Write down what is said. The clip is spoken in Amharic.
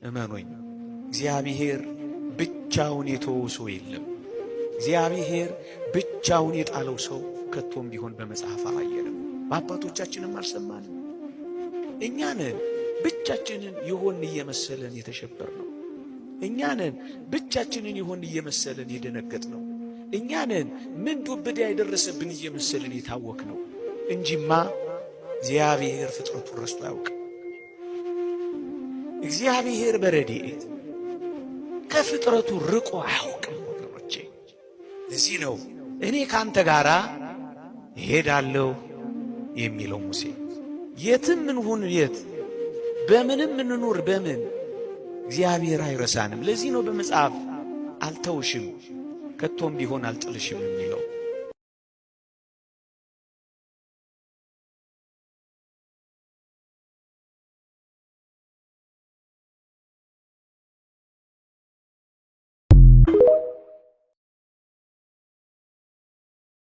እመኑኝ እግዚአብሔር ብቻውን የተወው ሰው የለም። እግዚአብሔር ብቻውን የጣለው ሰው ከቶም ቢሆን በመጽሐፍ አላየንም፣ በአባቶቻችንም አልሰማንም። እኛንን ብቻችንን ይሆን እየመሰለን የተሸበርነው፣ እኛንን ብቻችንን ይሆን እየመሰለን የደነገጥነው፣ እኛንን ምን ዱብዳ ያደረሰብን እየመሰለን የታወክነው እንጂማ እግዚአብሔር ፍጥረቱን ረስቶ አያውቅም። እግዚአብሔር በረድኤት ከፍጥረቱ ርቆ አያውቅም ወገኖቼ። ለዚህ ነው እኔ ካንተ ጋራ እሄዳለሁ የሚለው ሙሴ። የትም እንሁን የት፣ በምንም እንኑር በምን እግዚአብሔር አይረሳንም። ለዚህ ነው በመጽሐፍ አልተውሽም ከቶም ቢሆን አልጥልሽም የሚለው።